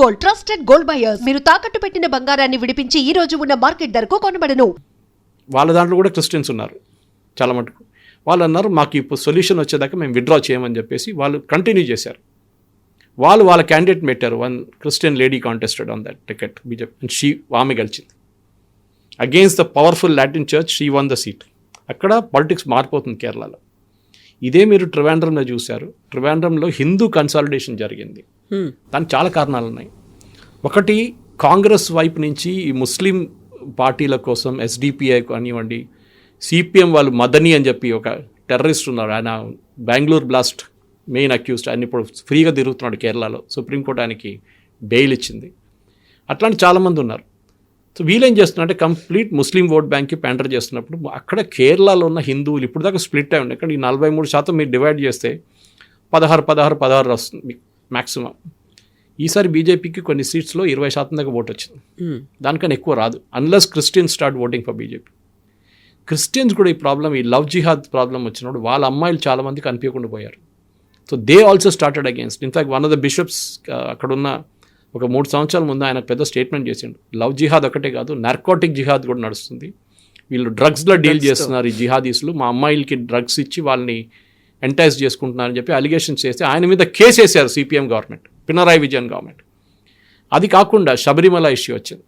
Gold, trusted gold buyers. మీరు తాకట్టు పెట్టిన బంగారాన్ని విడిపించి ఈ రోజు ఉన్న మార్కెట్ ధరకు కొనబడను. వాళ్ళ దాంట్లో కూడా క్రిస్టియన్స్ ఉన్నారు చాలా మటుకు. వాళ్ళు అన్నారు మాకు ఇప్పుడు సొల్యూషన్ వచ్చేదాకా మేము విత్డ్రా చేయమని చెప్పేసి వాళ్ళు కంటిన్యూ చేశారు. వాళ్ళ క్యాండిడేట్ పెట్టారు. One Christian lady contested on that ticket BJP and ఆమె గెలిచింది. Against the powerful Latin church she won the seat. అక్కడ పాలిటిక్స్ మారిపోతుంది కేరళలో. ఇదే మీరు ట్రివాండ్రంలో చూశారు. ట్రివాండ్రంలో హిందూ కన్సాలిడేషన్ జరిగింది. దానికి చాలా కారణాలు ఉన్నాయి. ఒకటి, కాంగ్రెస్ వైపు నుంచి ఈ ముస్లిం పార్టీల కోసం ఎస్డిపిఐ కానివ్వండి, సిపిఎం వాళ్ళు మదనీ అని చెప్పి ఒక టెర్రరిస్ట్ ఉన్నారు, ఆయన బెంగళూరు బ్లాస్ట్ మెయిన్ అక్యూజ్డ్, ఆయన ఇప్పుడు ఫ్రీగా తిరుగుతున్నాడు కేరళలో. సుప్రీంకోర్టు ఆయనకి బెయిల్ ఇచ్చింది. అట్లాంటి చాలామంది ఉన్నారు. సో వీళ్ళేం చేస్తున్నారంటే కంప్లీట్ ముస్లిం ఓట్ బ్యాంక్కి ప్యాంటర్ చేస్తున్నప్పుడు అక్కడ కేరళలో ఉన్న హిందువులు ఇప్పుడు దాకా స్ప్లిట్ అయి ఉండే. ఇక్కడ ఈ 43% మీరు డివైడ్ చేస్తే 16 వస్తుంది మ్యాక్సిమం. ఈసారి బీజేపీకి కొన్ని సీట్స్లో 20% దాకా ఓటు వచ్చింది. దానికన్నా ఎక్కువ రాదు unless Christians start voting for BJP. Christians కూడా ఈ ప్రాబ్లం, ఈ లవ్ జిహాద్ ప్రాబ్లం వచ్చినప్పుడు వాళ్ళ అమ్మాయిలు చాలామంది కనిపించకుండా పోయారు. So they also started against. In fact one of the bishops అక్కడున్న ఒక 3 సంవత్సరాల ముందు ఆయన పెద్ద స్టేట్మెంట్ చేసిండు. లవ్ జిహాద్ ఒకటే కాదు, నార్కోటిక్ జిహాద్ కూడా నడుస్తుంది. వీళ్ళు డ్రగ్స్లో డీల్ చేస్తున్నారు ఈ జిహాదీస్లు, మా అమ్మాయిలకి డ్రగ్స్ ఇచ్చి వాళ్ళని ఎంటైజ్ చేసుకుంటున్నారని చెప్పి అలిగేషన్స్ చేస్తే ఆయన మీద కేసు వేశారు CPM government, Pinarayi Vijayan government. అది కాకుండా శబరిమల ఇష్యూ వచ్చింది.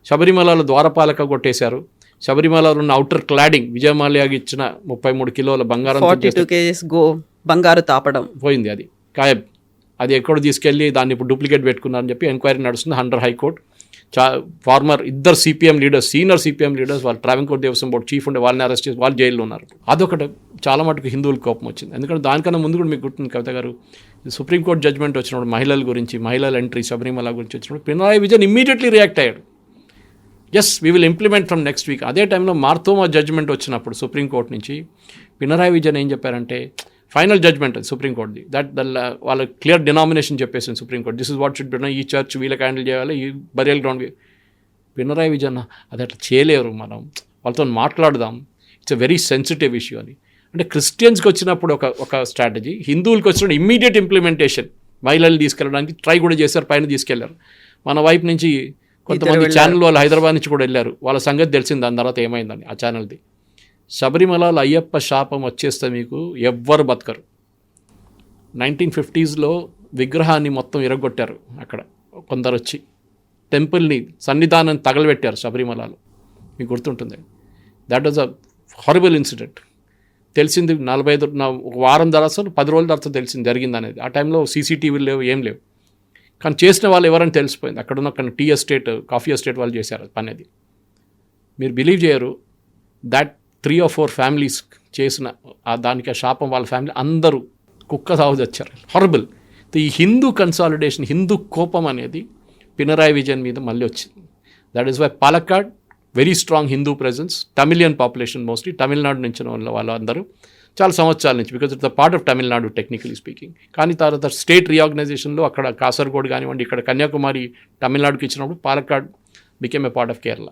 శబరిమలలో ద్వారపాలక కొట్టేశారు. శబరిమలలో ఉన్న అవుటర్ క్లాడింగ్, విజయమాల్యాకి ఇచ్చిన 33 కిలోల బంగారం 42 kgs బంగారు తాపడం పోయింది. అది గాయబ్. అది ఎక్కడ తీసుకెళ్ళి దాన్ని ఇప్పుడు డూప్లికేట్ పెట్టుకున్నారని చెప్పి ఎంక్వైరీ నడుస్తుంది అండర్ హైకోర్టు. ఫార్మర్ ఇద్దరు CPM leaders, senior CPM leaders, వాళ్ళు ట్రావెంకోర్ దేవస్వం బోర్డు చీఫ్ ఉండే వాళ్ళని అరెస్ట్ చేసి వాళ్ళు జైల్లో ఉన్నారు. అదొకటి చాలా మటుకు హిందువులకు కోపం వచ్చింది. ఎందుకంటే దానికన్నా ముందు కూడా మీకు గుర్తుంది కవిత గారు, సుప్రీంకోర్టు జడ్జ్మెంట్ వచ్చినప్పుడు మహిళల గురించి, మహిళల ఎంట్రీ శబరిమల గురించి వచ్చినప్పుడు పినరాయి విజయన్ ఇమ్మీడియట్లీ రియాక్ట్ అయ్యాడు. Yes we will implement from next week. అదే టైంలో మార్తోమా జడ్జ్మెంట్ వచ్చినప్పుడు సుప్రీంకోర్టు నుంచి పినరాయి విజయన్ ఏం చెప్పారంటే, ఫైనల్ జడ్జ్మెంట్ అది సుప్రీంకోర్టుది, దట్ వాళ్ళ క్లియర్ డినామినేషన్ చెప్పేసింది supreme court, this is what should be done, ఈ చర్చ్ వీళ్ళకి హ్యాండిల్ చేయాలి, ఈ బరియల్ గ్రౌండ్. పినరాయి విజయన్ అది అట్లా చేయలేరు, మనం వాళ్ళతో మాట్లాడదాం, it's a very sensitive issue అని. అంటే క్రిస్టియన్స్కి వచ్చినప్పుడు ఒక స్ట్రాటజీ, హిందువులకి వచ్చినప్పుడు ఇమ్మీడియట్ ఇంప్లిమెంటేషన్, మహిళలు తీసుకెళ్ళడానికి ట్రై కూడా చేశారు, పైన తీసుకెళ్లారు. మన వైపు నుంచి కొంతమంది ఛానల్ వాళ్ళు హైదరాబాద్ నుంచి కూడా వెళ్ళారు, వాళ్ళ సంగతి తెలిసింది దాని తర్వాత ఏమైందని ఆ ఛానల్ది. శబరిమలలో అయ్యప్ప శాపం వచ్చేస్తే మీకు ఎవ్వరు బతకరు. 1950s విగ్రహాన్ని మొత్తం ఇరగొట్టారు అక్కడ కొందరు వచ్చి, టెంపుల్ని సన్నిధానాన్ని తగలబెట్టారు శబరిమలలో, మీకు గుర్తుంటుంది. That was a horrible incident. తెలిసింది 45 ఒక వారం తర్వాత 10 రోజుల తర్వాత తెలిసింది జరిగింది అనేది. ఆ టైంలో సీసీటీవీలు లేవు, ఏం లేవు. కానీ చేసిన వాళ్ళు ఎవరని తెలిసిపోయింది. అక్కడ టీ ఎస్టేట్, కాఫీ ఎస్టేట్ వాళ్ళు చేశారు పని. అది మీరు బిలీవ్ చేయరు, దాట్ 3 or 4 ఫ్యామిలీస్ చేసిన దానికి ఆ శాపం, వాళ్ళ ఫ్యామిలీ అందరూ కుక్క సాగు వచ్చారు. హారబుల్. ఈ హిందూ కన్సాలిడేషన్, హిందూ కోపం అనేది పినరాయి విజయన్ మీద మళ్ళీ వచ్చింది. That is why Palakkad very strong Hindu presence, Tamilian population mostly, Tamil Nadu నుంచి వాళ్ళందరూ చాలా సంవత్సరాల నుంచి, because it's the part of Tamil Nadu technically speaking. కానీ తర్వాత స్టేట్ రీఆర్గనైజేషన్లో అక్కడ కాసర్గోడ్ కానివ్వండి, ఇక్కడ కన్యాకుమారి తమిళనాడుకి ఇచ్చినప్పుడు Palakkad became a part of Kerala.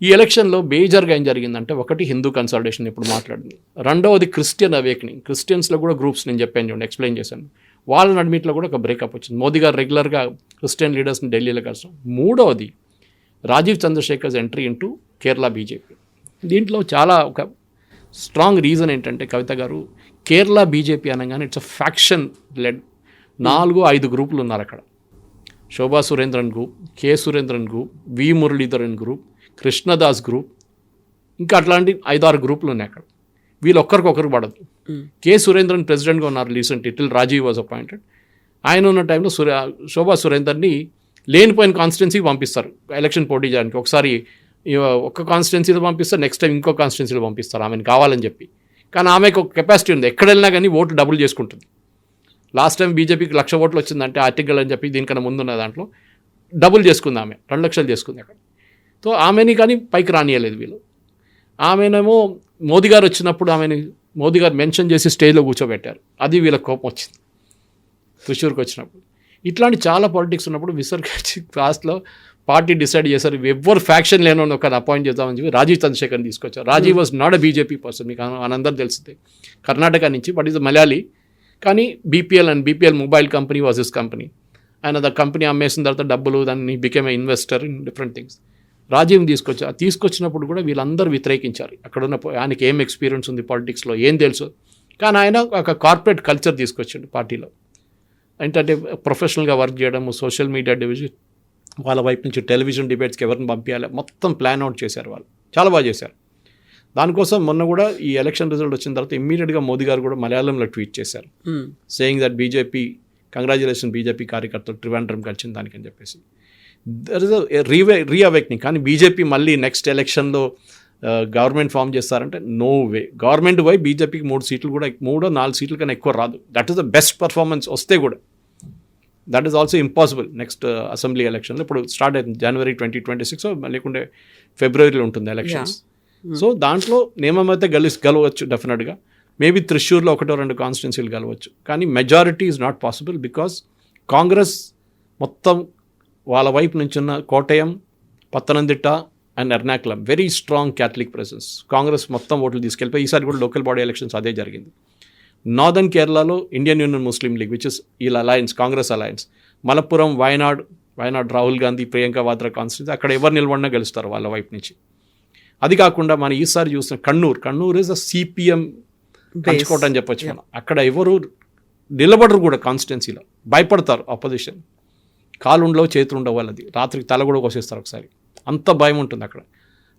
ఈ ఎలక్షన్లో మేజర్గా ఏం జరిగిందంటే, ఒకటి హిందూ కన్సాలిడేషన్ ఇప్పుడు మాట్లాడింది, రెండవది క్రిస్టియన్ అవేకనింగ్. క్రిస్టియన్స్లో కూడా గ్రూప్స్ నేను చెప్పాను చూడండి, ఎక్స్ప్లెయిన్ చేశాను, వాళ్ళ నడిమిట్లో కూడా ఒక బ్రేకప్ వచ్చింది. మోదీ గారు రెగ్యులర్గా క్రిస్టియన్ లీడర్స్ని ఢిల్లీలో కలిసాం. మూడవది Rajeev Chandrasekhar's entry into Kerala BJP. దీంట్లో చాలా ఒక స్ట్రాంగ్ రీజన్ ఏంటంటే కవిత గారు, కేరళ బీజేపీ అనగానే ఇట్స్ అ ఫ్యాక్షన్ లెడ్. 4-5 గ్రూపులు ఉన్నారు అక్కడ. Shobha Surendran group, K Surendran group, V Muraleedharan group, Krishnadas group, ఇంకా అట్లాంటి 5-6 గ్రూపులు ఉన్నాయి అక్కడ. వీళ్ళు ఒక్కరికొకరు పడదు. కె సురేంద్రన్ ప్రెసిడెంట్గా ఉన్నారు recent, till Rajeev was appointed. ఆయన ఉన్న టైంలో శోభా సురేందర్ని లేనిపోయిన కాన్స్టిట్యున్సీకి పంపిస్తారు ఎలక్షన్ పోటీ చేయడానికి. ఒకసారి ఒక కాన్స్టిట్యున్సీలో పంపిస్తారు, నెక్స్ట్ టైం ఇంకో కాన్స్టిట్యున్సీలో పంపిస్తారు ఆమెను కావాలని చెప్పి. కానీ ఆమెకు ఒక కెపాసిటీ ఉంది, ఎక్కడ వెళ్ళినా కానీ ఓటు డబుల్ చేసుకుంటుంది. లాస్ట్ టైం బీజేపీకి 1,00,000 ఓట్లు వచ్చిందంటే ఆర్టికల్ అని చెప్పి, దీనికన్నా ముందున్న దాంట్లో డబుల్ చేసుకుంది ఆమె, 2 లక్షలు చేసుకుంది అక్కడ. సో ఆమెని కానీ పైకి రానియలేదు వీళ్ళు. ఆమెనేమో మోదీ గారు వచ్చినప్పుడు మోదీ గారు మెన్షన్ చేసి స్టేజ్లో కూర్చోబెట్టారు, అది వీళ్ళకి కోపం వచ్చింది త్రిశూర్కి వచ్చినప్పుడు. ఇట్లాంటి చాలా పాలిటిక్స్ ఉన్నప్పుడు విసర్గచ్చి లాస్ట్లో పార్టీ డిసైడ్ చేశారు, ఎవ్వరు ఫ్యాక్షన్ లేని ఒక అపాయింట్ చేద్దామని చెప్పి రాజీవ్ చంద్రశేఖర్ని తీసుకొచ్చారు. Rajeev was not a BJP person, మీకు అందరూ తెలిసిందే, కర్ణాటక నుంచి, బట్ ఈజ్ మలయాళీ. కానీ BPL mobile company was his company. ఆయన కంపెనీ అమ్మేసిన తర్వాత డబ్బులు దాన్ని became a investor in different things. Rajeev తీసుకొచ్చినప్పుడు కూడా వీళ్ళందరూ వ్యతిరేకించారు. అక్కడున్న ఆయనకి ఏం ఎక్స్పీరియన్స్ ఉంది పాలిటిక్స్లో, ఏం తెలుసు. కానీ ఆయన ఒక కార్పొరేట్ కల్చర్ తీసుకొచ్చాడు పార్టీలో. ఏంటంటే ప్రొఫెషనల్గా వర్క్ చేయడము, సోషల్ మీడియా డివిజన్, వాళ్ళ వైపు నుంచి టెలివిజన్ డిబేట్స్కి ఎవరిని పంపించాలి మొత్తం ప్లాన్ అవుట్ చేశారు. వాళ్ళు చాలా బాగా చేశారు. దానికోసం మొన్న కూడా ఈ ఎలక్షన్ రిజల్ట్ వచ్చిన తర్వాత ఇమ్మీడియట్గా మోదీ గారు కూడా మలయాళంలో ట్వీట్ చేశారు, saying that BJP congratulation BJP కార్యకర్తలు ట్రివాండ్రం కలిసిన దానికి అని చెప్పేసి. There is reawakening. కానీ బీజేపీ మళ్ళీ నెక్స్ట్ ఎలక్షన్లో గవర్నమెంట్ ఫామ్ చేస్తారంటే నో వే. గవర్నమెంట్ పోయి బీజేపీకి 3 సీట్లు కూడా 3-4 సీట్ల కన్నా ఎక్కువ రాదు. That is the best performance వస్తే కూడా. That is also impossible next assembly ఎలక్షన్లో. ఇప్పుడు స్టార్ట్ అవుతుంది జనవరి 2026, లేకుంటే ఫిబ్రవరిలో ఉంటుంది ఎలక్షన్స్. సో దాంట్లో నియమం అయితే గెలవచ్చు డెఫినెట్గా. మేబీ త్రిశూర్లో 1-2 కాన్స్టిట్యున్సీలు గెలవచ్చు. కానీ majority is not possible because Congress మొత్తం వాళ్ళ వైపు నుంచి ఉన్న Kottayam, Pathanamthitta and Ernakulam very strong Catholic presence. Congress మొత్తం ఓట్లు తీసుకెళ్ళిపోయి ఈసారి కూడా లోకల్ బాడీ ఎలక్షన్స్ అదే జరిగింది. నార్దర్న్ కేరళలో ఇండియన్ యూనియన్ ముస్లిం లీగ్ విచ్ ఇస్ వీళ్ళ alliance, Congress alliance. Malappuram, Wayanad Rahul Gandhi, Priyanka Vadra constituency, అక్కడ ఎవరు నిలబడినా గెలుస్తారు వాళ్ళ వైపు నుంచి. అది కాకుండా మనం ఈసారి చూసిన కన్నూర్ ఇస్ అ సిపిఎం పంచుకోవటం అని చెప్పొచ్చు మనం. అక్కడ ఎవరు నిలబడరు కూడా కాన్స్టిట్యున్సీలో, భయపడతారు ఆపోజిషన్. కాలు ఉండవు, చేతులు ఉండవు వాళ్ళది. రాత్రికి తల కూడా కోసేస్తారు ఒకసారి, అంత భయం ఉంటుంది అక్కడ.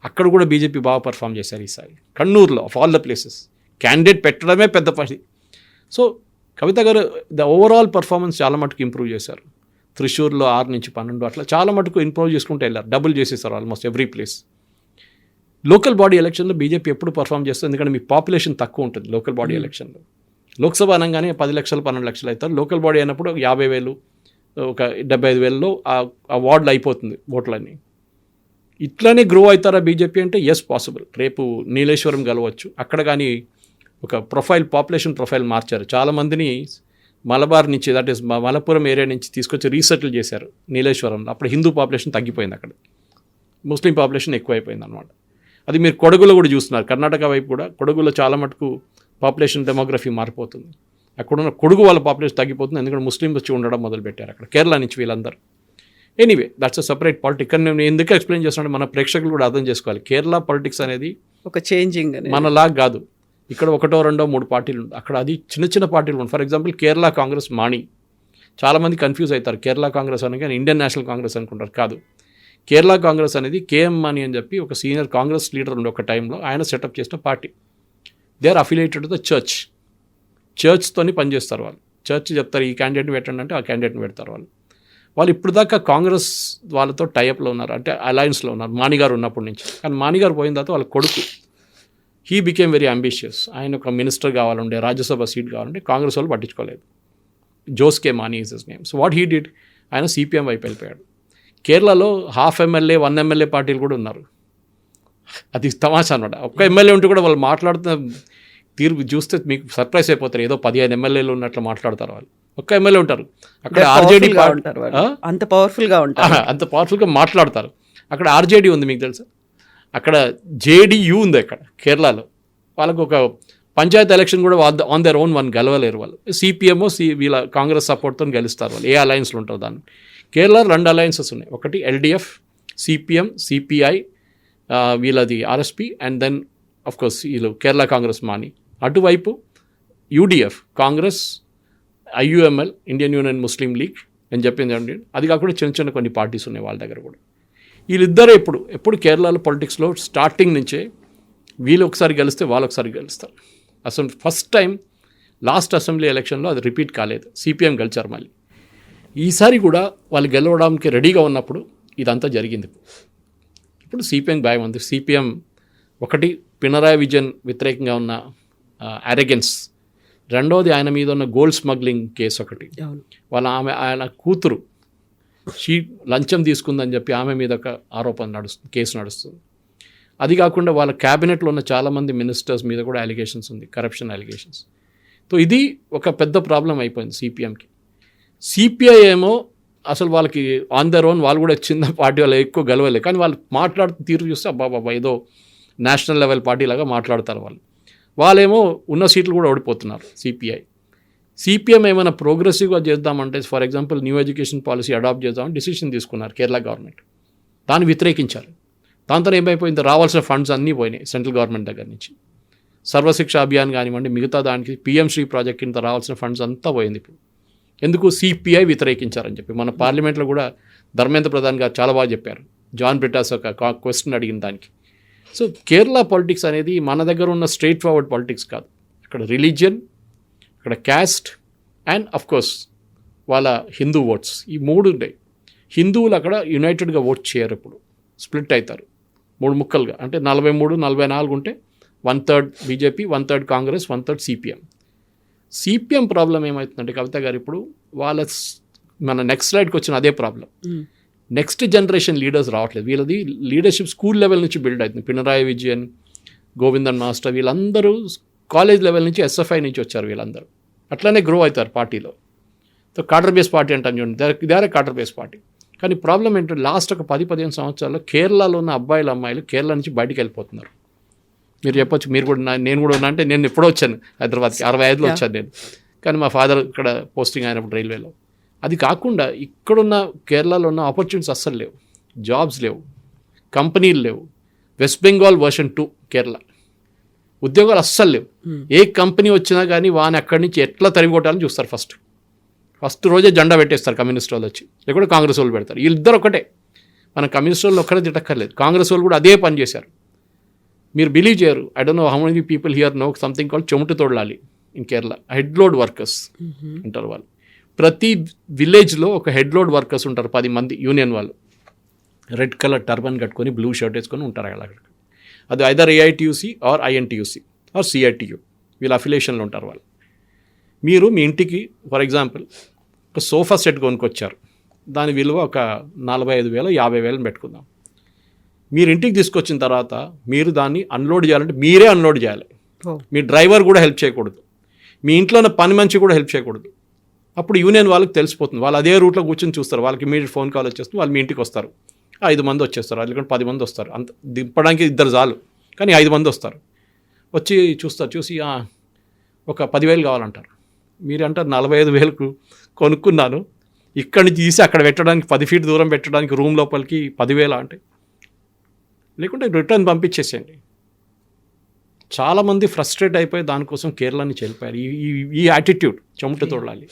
అక్కడ కూడా బీజేపీ బాగా పర్ఫామ్ చేశారు ఈసారి కన్నూరులో. Of all the places candidate పెట్టడమే పెద్ద పని. సో కవిత గారు ద ఓవరాల్ పర్ఫార్మెన్స్ చాలా మటుకు ఇంప్రూవ్ చేశారు. త్రిశూర్లో 6-12 అట్లా చాలా మటుకు ఇంప్రూవ్ చేసుకుంటూ వెళ్ళారు. డబుల్ చేసేసారు almost every place. Local body ఎలక్షన్లో బీజేపీ ఎప్పుడు పర్ఫామ్ చేస్తుంది, ఎందుకంటే మీ పాపులేషన్ తక్కువ ఉంటుంది లోకల్ బాడీ ఎలక్షన్లో. లోక్సభ అనగానే 10 లక్షలు 12 లక్షలు అవుతారు. లోకల్ బాడీ అయినప్పుడు 50,000, ఒక 75,000లో ఆ వార్డులు అయిపోతుంది ఓట్లన్నీ. ఇట్లానే గ్రో అవుతారా బీజేపీ అంటే ఎస్ పాసిబుల్. రేపు నీలేశ్వరం గెలవచ్చు అక్కడ. కానీ ఒక పాపులేషన్ ప్రొఫైల్ మార్చారు. చాలామందిని మలబార్ నుంచి, దట్ ఈస్ మలపురం ఏరియా నుంచి తీసుకొచ్చి రీసెటిల్ చేశారు నీలేశ్వరంలో. అప్పుడు హిందూ పాపులేషన్ తగ్గిపోయింది, అక్కడ ముస్లిం పాపులేషన్ ఎక్కువైపోయింది అనమాట. అది మీరు కొడగులో కూడా చూస్తున్నారు. కర్ణాటక వైపు కూడా కొడగులో చాలా మటుకు పాపులేషన్ డెమోగ్రఫీ మారిపోతుంది. అక్కడున్న కొడుగు వాళ్ళ పాపులేషన్ తగ్గిపోతుంది, ఎందుకంటే ముస్లిం వచ్చి ఉండడం మొదలుపెట్టారు అక్కడ, కేరళ నుంచి వీళ్ళందరూ. Anyway that's a separate politics. కానీ నేను ఎందుకు ఎక్స్ప్లెయిన్ చేస్తున్నాను, మన ప్రేక్షకులు కూడా అర్థం చేసుకోవాలి. కేరళ పాలిటిక్స్ అనేది ఒక చేంజింగ్ మనలాగా కాదు. ఇక్కడ 1-2-3 పార్టీలు ఉంటాయి, అక్కడ అది చిన్న పార్టీలు ఉంటాయి. ఫర్ ఎగ్జాంపుల్ కేరళ కాంగ్రెస్ మాణి, చాలామంది కన్ఫ్యూజ్ అవుతారు. కేరళ కాంగ్రెస్ అని కానీ ఇండియన్ నేషనల్ కాంగ్రెస్ అనుకుంటారు. కాదు, కేరళ కాంగ్రెస్ అనేది కేఎం మాణి అని చెప్పి ఒక సీనియర్ కాంగ్రెస్ లీడర్ ఉండే ఒక టైంలో ఆయన సెటప్ చేసిన party. They are affiliated to the చర్చ్తోని పనిచేస్తారు వాళ్ళు. చర్చ్ చెప్తారు ఈ క్యాండిడేట్ని పెట్టండి అంటే ఆ క్యాండిడేట్ని పెడతారు వాళ్ళు ఇప్పుడు దాకా కాంగ్రెస్ వాళ్ళతో టైఅప్లో ఉన్నారు, అంటే అలయన్స్లో ఉన్నారు మాణిగారు ఉన్నప్పటి నుంచి. కానీ మాణిగారు పోయిన తర్వాత వాళ్ళ కొడుకు హీ బికేమ్ వెరీ అంబిషియస్. ఆయన ఒక మినిస్టర్ కావాలంటే, రాజ్యసభ సీట్ కావాలంటే కాంగ్రెస్ వాళ్ళు పట్టించుకోలేదు. Jose K Mani is his name. So what he did, ఆయన సిపిఎం వైపు వెళ్ళిపోయాడు. కేరళలో 1/2 ఎమ్మెల్యే 1 ఎమ్మెల్యే పార్టీలు కూడా ఉన్నారు. అది తమాషా అనమాట. ఒక్క ఎమ్మెల్యే ఉంటే కూడా వాళ్ళు మాట్లాడుతున్న తీర్పు చూస్తే మీకు సర్ప్రైజ్ అయిపోతారు. ఏదో 15 ఎమ్మెల్యేలు ఉన్నట్లు మాట్లాడతారు వాళ్ళు. ఒక్క ఎమ్మెల్యే ఉంటారు అక్కడ. ఆర్జేడీ అంత పవర్ఫుల్గా ఉంటారు, అంత పవర్ఫుల్గా మాట్లాడతారు. అక్కడ ఆర్జేడీ ఉంది, మీకు తెలుసా. అక్కడ జేడీయూ ఉంది అక్కడ కేరళలో. వాళ్ళకు ఒక పంచాయత్ ఎలక్షన్ కూడా ఆన్ దర్ ఓన్ గెలవలేరు వాళ్ళు. సిపిఎంఓ వీళ్ళ కాంగ్రెస్ సపోర్ట్తో గెలుస్తారు వాళ్ళు, ఏ అలయన్స్లో ఉంటారు. దాన్ని కేరళలో 2 అలయన్సెస్ ఉన్నాయి. ఒకటి ఎల్డిఎఫ్, సిపిఎం, సిపిఐ, వీళ్ళది RSP, and then of course వీళ్ళు కేరళ కాంగ్రెస్ మాని. అటువైపు యూడిఎఫ్, కాంగ్రెస్, ఐయుఎంఎల్, ఇండియన్ యూనియన్ ముస్లిం లీగ్ అని చెప్పింది అండి. అది కాకుండా చిన్న కొన్ని పార్టీస్ ఉన్నాయి వాళ్ళ దగ్గర కూడా. వీళ్ళిద్దరే ఎప్పుడు కేరళలో పొలిటిక్స్లో స్టార్టింగ్ నుంచే వీళ్ళు ఒకసారి గెలిస్తే వాళ్ళు ఒకసారి గెలుస్తారు. అసలు ఫస్ట్ టైం లాస్ట్ అసెంబ్లీ ఎలక్షన్లో అది రిపీట్ కాలేదు, సిపిఎం గెలిచారు. మళ్ళీ ఈసారి కూడా వాళ్ళు గెలవడానికి రెడీగా ఉన్నప్పుడు ఇదంతా జరిగింది. ఇప్పుడు సిపిఎం భయం ఉంది. సిపిఎం ఒకటి పినరాయి విజయన్ వ్యతిరేకంగా ఉన్న అరెగెన్స్, రెండోది ఆయన మీద ఉన్న గోల్డ్ స్మగ్లింగ్ కేసు ఒకటి. ఆయన కూతురు లంచం తీసుకుందని చెప్పి ఆమె మీద ఒక ఆరోపణ కేసు నడుస్తుంది. అది కాకుండా వాళ్ళ క్యాబినెట్లో ఉన్న చాలామంది మినిస్టర్స్ మీద కూడా అలిగేషన్స్ ఉంది, కరప్షన్ అలిగేషన్స్. సో ఇది ఒక పెద్ద ప్రాబ్లం అయిపోయింది సిపిఎంకి. సిపిఐ ఏమో అసలు వాళ్ళకి ఆన్ దర్ ఓన్, వాళ్ళు కూడా చిన్న పార్టీ వాళ్ళు ఎక్కువ గెలవలేదు. కానీ వాళ్ళు మాట్లాడుతూ తీరు చూస్తే అబ్బాబా ఏదో నేషనల్ లెవెల్ పార్టీ లాగా మాట్లాడతారు వాళ్ళేమో ఉన్న సీట్లు కూడా ఓడిపోతున్నారు సిపిఐ. సిపిఎం ఏమైనా ప్రోగ్రెసివ్గా చేద్దామంటే for example new education policy adopt చేద్దామని డిసిషన్ తీసుకున్నారు కేరళ గవర్నమెంట్. దాన్ని వ్యతిరేకించారు. దాంతో ఏమైపోయింది, రావాల్సిన ఫండ్స్ అన్నీ పోయినాయి సెంట్రల్ గవర్నమెంట్ దగ్గర నుంచి. సర్వశిక్ష అభియాన్ కానివ్వండి, మిగతా దానికి పిఎం శ్రీ ప్రాజెక్ట్ కింద రావాల్సిన ఫండ్స్ అంతా పోయింది ఇప్పుడు. ఎందుకు, సిపిఐ వ్యతిరేకించారని చెప్పి. మన పార్లమెంట్లో కూడా ధర్మేంద్ర ప్రధాన్ గారు చాలా బాగా చెప్పారు. జాన్ బ్రిటాస్ ఒక క్వశ్చన్ అడిగిన దానికి. సో కేరళ పాలిటిక్స్ అనేది మన దగ్గర ఉన్న స్ట్రైట్ ఫార్వర్డ్ పాలిటిక్స్ కాదు. అక్కడ రిలీజియన్, అక్కడ క్యాస్ట్ అండ్ అఫ్ కోర్స్ వాళ్ళ హిందూ ఓట్స్, ఈ మూడు ఉంటాయి. హిందువులు అక్కడ యునైటెడ్గా ఓట్ చేయరు, ఇప్పుడు స్ప్లిట్ అవుతారు 3 ముక్కలుగా. అంటే 43-44 ఉంటే 1/3 BJP, 1/3 Congress, 1/3 CPM. CPM problem ఏమవుతుందంటే కవిత గారు, ఇప్పుడు వాళ్ళ మన నెక్స్ట్ స్లైడ్కి వచ్చిన అదే ప్రాబ్లం. నెక్స్ట్ జనరేషన్ లీడర్స్ రావట్లేదు. వీళ్ళది లీడర్షిప్ స్కూల్ లెవెల్ నుంచి బిల్డ్ అవుతుంది. పినరాయి విజయన్, గోవిందన్ మాస్టర్, వీళ్ళందరూ కాలేజ్ లెవెల్ నుంచి ఎస్ఎఫ్ఐ నుంచి వచ్చారు. వీళ్ళందరూ అట్లనే గ్రో అవుతారు పార్టీలో. సో కాడర్ బేస్ పార్టీ అంటాను చూడండి, ఇదే కాడర్ బేస్ పార్టీ. కానీ ప్రాబ్లం ఏంటంటే లాస్ట్ ఒక 10-15 సంవత్సరాల్లో కేరళలో ఉన్న అబ్బాయిలు అమ్మాయిలు కేరళ నుంచి బయటికి వెళ్ళిపోతున్నారు. మీరు చెప్పొచ్చు, మీరు కూడా నేను కూడా ఉన్నా అంటే నేను ఎప్పుడో వచ్చాను హైదరాబాద్కి, 65లో వచ్చాను నేను. కానీ మా ఫాదర్ ఇక్కడ పోస్టింగ్ అయినప్పుడు రైల్వేలో. అది కాకుండా ఇక్కడున్న కేరళలో ఉన్న ఆపర్చునిటీస్ అస్సలు లేవు, జాబ్స్ లేవు, కంపెనీలు లేవు. వెస్ట్ బెంగాల్ వర్షన్ 2 కేరళ, ఉద్యోగాలు అస్సలు లేవు. ఏ కంపెనీ వచ్చినా కానీ వాని అక్కడి నుంచి ఎట్లా తరిగొట్టాలని చూస్తారు. ఫస్ట్ రోజే జెండా పెట్టేస్తారు కమ్యూనిస్ట్ వాళ్ళు వచ్చి, లేకుంటే కాంగ్రెస్ వాళ్ళు పెడతారు. వీళ్ళిద్దరు ఒకటే, మన కమ్యూనిస్ట్ వాళ్ళు ఒక్కడే తిట్టక్కర్లేదు, కాంగ్రెస్ వాళ్ళు కూడా అదే పని చేశారు. మీరు బిలీవ్ చేయరు, I don't know how many people here know something called చెమట తోడలాలి in Kerala. Head load workers అంటారు వాళ్ళు. ప్రతి విలేజ్లో ఒక హెడ్ లోడ్ వర్కర్స్ ఉంటారు, 10 మంది యూనియన్ వాళ్ళు. రెడ్ కలర్ టర్బన్ కట్టుకొని బ్లూ షర్ట్ వేసుకొని ఉంటారు అక్కడ. అది either AITUC or INTUC or CITU, వీళ్ళ అఫిలియేషన్లో ఉంటారు వాళ్ళు. మీరు మీ ఇంటికి ఫర్ ఎగ్జాంపుల్ ఒక సోఫా సెట్ కొనుక్కొచ్చారు, దాని విలువ ఒక 45,000 50,000 పెట్టుకుందాం. మీరు ఇంటికి తీసుకొచ్చిన తర్వాత మీరు దాన్ని అన్లోడ్ చేయాలంటే మీరే అన్లోడ్ చేయాలి. మీ డ్రైవర్ కూడా హెల్ప్ చేయకూడదు, మీ ఇంట్లో ఉన్న పని మనిషి కూడా హెల్ప్ చేయకూడదు. అప్పుడు యూనియన్ వాళ్ళకి తెలిసిపోతుంది, వాళ్ళు అదే రూట్లో కూర్చొని చూస్తారు, వాళ్ళకి ఇమీడియట్ ఫోన్ కాల్ వచ్చేస్తుంది, వాళ్ళు మీ ఇంటికి వస్తారు. 5 మంది వచ్చేస్తారు, లేకుంటే 10 మంది వస్తారు. అంత దింపడానికి 2 చాలు, కానీ 5 మంది వస్తారు. వచ్చి చూసి ఒక 10,000 కావాలంటారు. మీరు అంటారు 45,000కు కొనుక్కున్నాను, ఇక్కడి నుంచి తీసి అక్కడ పెట్టడానికి 10 ఫీట్ దూరం పెట్టడానికి రూమ్ లోపలికి 10,000 అంటే, లేకుంటే రిటర్న్ పంపించేసేయండి. చాలామంది ఫ్రస్ట్రేట్ అయిపోయి దానికోసం కేరళ నుంచి వెళ్ళిపోయారు. ఈ యాటిట్యూడ్ చెమట తోడాలి.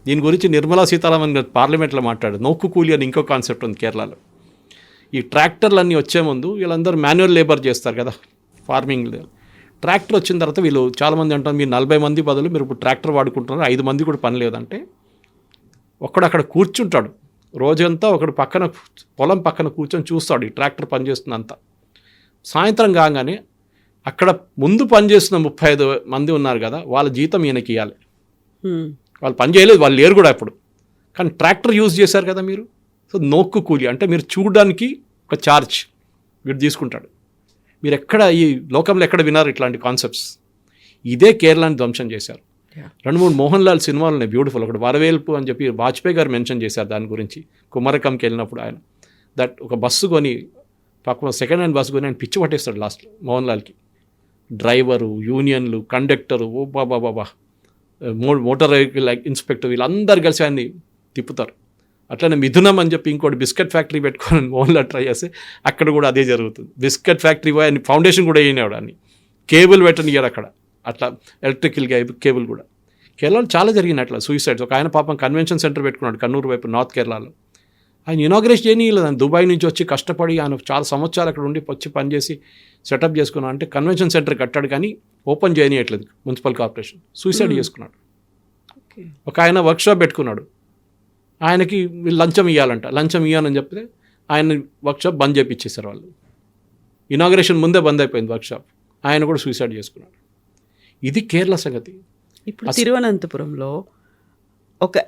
దీని గురించి నిర్మలా సీతారామన్ గారు పార్లమెంట్లో మాట్లాడారు. నోక్కు కూలి అని ఇంకో కాన్సెప్ట్ ఉంది కేరళలో. ఈ ట్రాక్టర్లన్నీ వచ్చే ముందు వీళ్ళందరూ మాన్యువల్ లేబర్ చేస్తారు కదా ఫార్మింగ్. ట్రాక్టర్ వచ్చిన తర్వాత వీళ్ళు చాలామంది అంటారు, మీరు 40 మంది బదులు మీరు ఇప్పుడు ట్రాక్టర్ వాడుకుంటున్నారు, 5 మంది కూడా పని లేదంటే ఒక్కడు అక్కడ కూర్చుంటాడు రోజంతా, ఒకడు పక్కన పొలం పక్కన కూర్చొని చూస్తాడు ఈ ట్రాక్టర్ పనిచేస్తున్నంతా. సాయంత్రం కాగానే అక్కడ ముందు పనిచేస్తున్న 35 మంది ఉన్నారు కదా, వాళ్ళ జీతం ఈయనకి ఇవ్వాలి. వాళ్ళు పని చేయలేదు, వాళ్ళు లేరు కూడా అప్పుడు, కానీ ట్రాక్టర్ యూజ్ చేశారు కదా మీరు. సో నోక్కు కూలి అంటే మీరు చూడడానికి ఒక ఛార్జ్ వీడు తీసుకుంటాడు. మీరు ఎక్కడ ఈ లోకంలో ఎక్కడ విన్నారు ఇట్లాంటి కాన్సెప్ట్స్? ఇదే కేరళని ధ్వంసం చేశారు. 2-3 మోహన్ లాల్ సినిమాలు ఉన్నాయి బ్యూటిఫుల్. ఒకటి వరవేల్పు అని చెప్పి వాజ్పేయి గారు మెన్షన్ చేశారు దాని గురించి. కుమరకంకి వెళ్ళినప్పుడు ఆయన ఒక బస్సు కొని, పక్క సెకండ్ హ్యాండ్ బస్సు కొని ఆయన పిచ్చి పట్టేస్తాడు లాస్ట్లో మోహన్ లాల్కి. డ్రైవరు, యూనియన్లు, కండక్టరు, ఓ బాబా మోటార్ వెహికల్ ఇన్స్పెక్టర్ వీళ్ళందరూ కలిసి ఆయన్ని తిప్పుతారు. అట్లనే మిథునం అని చెప్పి ఇంకోటి బిస్కెట్ ఫ్యాక్టరీ పెట్టుకోవాలని మోహన్ లాల్ ట్రై చేస్తే అక్కడ కూడా అదే జరుగుతుంది. బిస్కెట్ ఫ్యాక్టరీ పోయి ఆయన ఫౌండేషన్ కూడా వేయనివాడు, అని కేబుల్ పెట్టనియాడు అక్కడ. అట్లా ఎలక్ట్రికల్ కేబుల్ కూడా. కేరళలో చాలా జరిగింది అట్లా సూసైడ్స్. ఒక ఆయన పాపం కన్వెన్షన్ సెంటర్ పెట్టుకున్నాడు కన్నూరు వైపు నార్త్ కేరళలో. ఆయన ఇనాగ్రేట్ చేయనీయలేదు. ఆయన దుబాయ్ నుంచి వచ్చి కష్టపడి ఆయన చాలా సంవత్సరాలు అక్కడ ఉండి వచ్చి పనిచేసి సెటప్ చేసుకున్నాడు. అంటే కన్వెన్షన్ సెంటర్ కట్టాడు కానీ ఓపెన్ చేయనీయట్లేదు మున్సిపల్ కార్పొరేషన్. సూసైడ్ చేసుకున్నాడు. ఒక ఆయన వర్క్షాప్ పెట్టుకున్నాడు, ఆయనకి లంచం ఇవ్వాలంట, లంచం ఇవ్వాలని చెప్తే ఆయన వర్క్షాప్ బంద్ చేయించేశారు వాళ్ళు. ఇనాగ్రేషన్ ముందే బంద్ అయిపోయింది వర్క్షాప్. ఆయన కూడా సూసైడ్ చేసుకున్నాడు. ఇది కేరళ సంగతి. ఇప్పుడు తిరువనంతపురంలో ఒక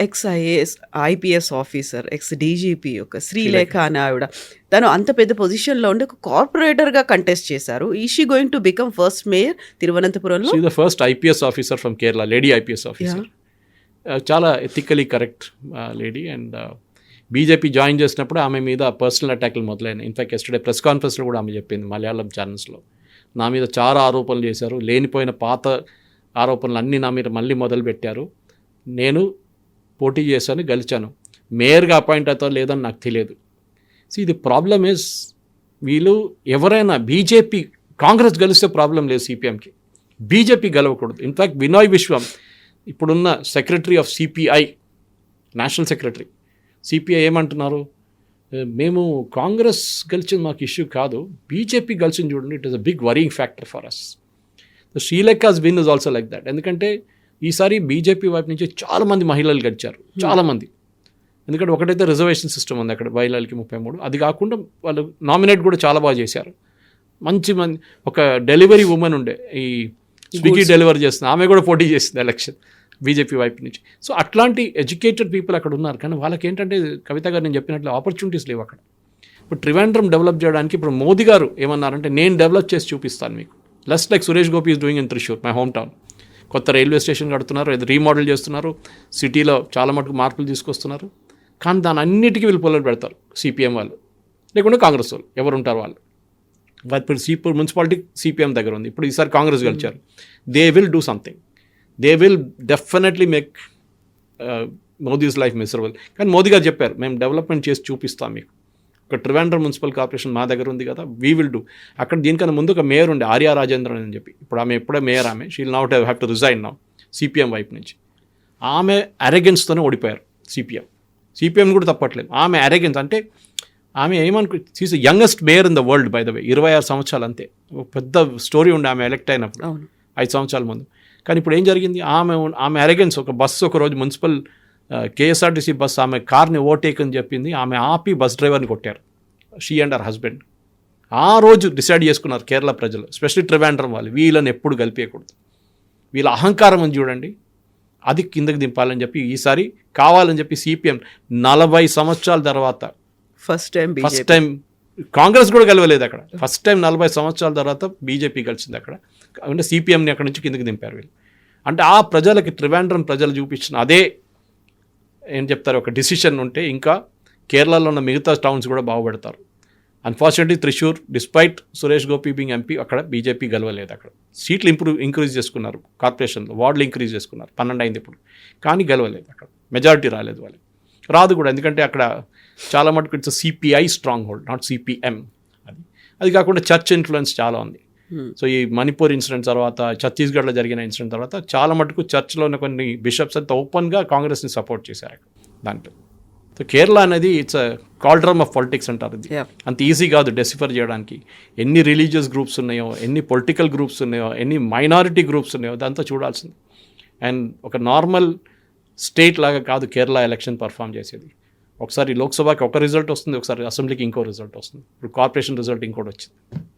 ఐపీఎస్ ఆఫీసర్, డీజీపీ, ఒక శ్రీలేఖ అనే ఆవిడ, తను అంత పెద్ద పొజిషన్లో ఉండి ఒక కార్పొరేటర్గా కంటెస్ట్ చేశారు. Is she going to become first mayor తిరువనంతపురంలో? She the first IPS officer from Kerala, lady IPS officer. చాలా ethically correct lady. And BJP join చేసినప్పుడు ఆమె మీద పర్సనల్ అటాక్లు మొదలైనాయి. ఇన్ఫాక్ట్ ఎస్టర్డే ప్రెస్ కాన్ఫరెన్స్లో కూడా ఆమె చెప్పింది మలయాళం ఛానల్స్లో, నా మీద చాలా ఆరోపణలు చేశారు, లేనిపోయిన పాత ఆరోపణలు అన్నీ నా మీద మళ్ళీ మొదలుపెట్టారు, నేను పోటీ చేశాను, గెలిచాను. మేయర్గా అపాయింట్ అవుతారో లేదని నాకు తెలియదు. సో ఇది ప్రాబ్లమ్ ఇస్, వీళ్ళు ఎవరైనా బీజేపీ కాంగ్రెస్ గెలిస్తే ప్రాబ్లం లేదు సిపిఎంకి, బీజేపీ గెలవకూడదు. ఇన్ఫ్యాక్ట్ వినోయ్ విశ్వం ఇప్పుడున్న secretary of CPI, national secretary CPI ఏమంటున్నారు, మేము కాంగ్రెస్ గెలిచింది మాకు ఇష్యూ కాదు, బీజేపీ గెలిచింది చూడండి, it is a big worrying factor for us. Sreelekha's win is also like that. ఎందుకంటే ఈసారి బీజేపీ వైపు నుంచి చాలామంది మహిళలు గెలిచారు, చాలామంది. ఎందుకంటే ఒకటైతే రిజర్వేషన్ సిస్టమ్ ఉంది అక్కడ మహిళలకి 33, అది కాకుండా వాళ్ళు నామినేట్ కూడా చాలా బాగా చేశారు. మంచి ఒక డెలివరీ ఉమెన్ ఉండే, ఈ స్విగ్గీ డెలివరీ చేస్తుంది, ఆమె కూడా పోటీ చేసింది ఎలక్షన్ బీజేపీ వైపు నుంచి. సో అట్లాంటి ఎడ్యుకేటెడ్ పీపుల్ అక్కడ ఉన్నారు. కానీ వాళ్ళకి ఏంటంటే కవిత గారు నేను చెప్పినట్లు ఆపర్చునిటీస్ లేవు అక్కడ. ఇప్పుడు ట్రివాండ్రం డెవలప్ చేయడానికి ఇప్పుడు మోదీ గారు ఏమన్నారంటే, నేను డెవలప్ చేసి చూపిస్తాను మీకు, less like Suresh Gopi is doing in Thrissur, my home town. కొత్త రైల్వే స్టేషన్ కడుతున్నారు, ఇది రీమోడల్ చేస్తున్నారు, సిటీలో చాలా మటుకు మార్పులు తీసుకొస్తున్నారు. కానీ దాని అన్నిటికీ వీళ్ళు పొల్లలు పెడతారు, సిపిఎం వాళ్ళు లేకుంటే కాంగ్రెస్ వాళ్ళు, ఎవరు ఉంటారు వాళ్ళు. ఇప్పుడు మున్సిపాలిటీ సిపిఎం దగ్గర ఉంది, ఇప్పుడు ఈసారి కాంగ్రెస్ గెలిచారు. They will do something, they will definitely make Modi's life miserable. కానీ మోదీ గారు చెప్పారు, మేము డెవలప్మెంట్ చేసి చూపిస్తాం మీకు. ఒక ట్రివాండ్రం మున్సిపల్ కార్పొరేషన్ మా దగ్గర ఉంది కదా, వీ విల్ డూ. అక్కడ దీనికన్నా ముందు ఒక మేయర్ ఉండే, ఆర్యా రాజేంద్రన్ అని చెప్పి, ఇప్పుడు ఆమె ఎప్పుడే మేయర్, ఆమె she'll not have to resign now CPM వైపు నుంచి. ఆమె అరెగెన్స్తోనే ఓడిపోయారు సిపిఎం కూడా తప్పట్లేదు. ఆమె అరెగెన్స్ అంటే ఆమె she's the youngest mayor in the world by the way, 26 సంవత్సరాలు అంతే. ఒక పెద్ద స్టోరీ ఉండే ఆమె ఎలక్ట్ అయినప్పుడు 5 సంవత్సరాల ముందు. కానీ ఇప్పుడు ఏం జరిగింది, ఆమె అరెగెన్స్, ఒక బస్సు ఒకరోజు మున్సిపల్ కేఎస్ఆర్టీసీ బస్సు ఆమె కార్ని ఓవర్టేక్ అని చెప్పింది, ఆమె ఆపి బస్ డ్రైవర్ని కొట్టారు, షీ అండ్ హర్ హస్బెండ్. ఆ రోజు డిసైడ్ చేసుకున్నారు కేరళ ప్రజలు, ఎస్పెషల్లీ ట్రివాండ్రం వాళ్ళు, వీళ్ళని ఎప్పుడు కలిపేయకూడదు, వీళ్ళ అహంకారం అని చూడండి, అది కిందకి దింపాలని చెప్పి ఈసారి కావాలని చెప్పి సిపిఎం 40 సంవత్సరాల తర్వాత ఫస్ట్ టైం కాంగ్రెస్ కూడా గెలవలేదు అక్కడ, ఫస్ట్ టైం 40 సంవత్సరాల తర్వాత బీజేపీ గెలిచింది అక్కడ. అంటే సిపిఎంని అక్కడ నుంచి కిందకి దింపారు వీళ్ళు. అంటే ఆ ప్రజలకి ట్రివాండ్రం ప్రజలు చూపించిన అదే ఏం చెప్తారు, ఒక డిసిషన్ ఉంటే ఇంకా కేరళలో ఉన్న మిగతా టౌన్స్ కూడా బాగుపడతారు. Unfortunately Thrissur despite Suresh Gopi being MP అక్కడ బీజేపీ గెలవలేదు. అక్కడ సీట్లు ఇంక్రీజ్ చేసుకున్నారు, కార్పొరేషన్లో వార్డులు ఇంక్రీజ్ చేసుకున్నారు, 12 అయింది ఇప్పుడు, కానీ గెలవలేదు అక్కడ, మెజారిటీ రాలేదు వాళ్ళకి, రాదు కూడా. ఎందుకంటే అక్కడ చాలా మటుకు it's CPI strong hold, not CPM. అది కాకుండా చర్చ్ ఇన్ఫ్లుయెన్స్ చాలా ఉంది. సో ఈ మణిపూర్ ఇన్సిడెంట్ తర్వాత, ఛత్తీస్గఢ్లో జరిగిన ఇన్సిడెంట్ తర్వాత చాలా మటుకు చర్చ్లో ఉన్న కొన్ని బిషప్స్ అంతా ఓపెన్గా కాంగ్రెస్ని సపోర్ట్ చేశారు అక్కడ దాంట్లో. సో కేరళ అనేది ఇట్స్ అ కాల్డ్రమ్ ఆఫ్ పాలిటిక్స్ అంటారు. ఇది అంత ఈజీ కాదు డెసిఫర్ చేయడానికి. ఎన్ని రిలీజియస్ గ్రూప్స్ ఉన్నాయో, ఎన్ని పొలిటికల్ గ్రూప్స్ ఉన్నాయో, ఎన్ని మైనారిటీ గ్రూప్స్ ఉన్నాయో, దాంతో చూడాల్సింది. అండ్ ఒక నార్మల్ స్టేట్ లాగా కాదు కేరళ ఎలక్షన్ పర్ఫామ్ చేసేది. ఒకసారి లోక్సభకి ఒక రిజల్ట్ వస్తుంది, ఒకసారి అసెంబ్లీకి ఇంకో రిజల్ట్ వస్తుంది, ఇప్పుడు కార్పొరేషన్ రిజల్ట్ ఇంకోటి వచ్చింది.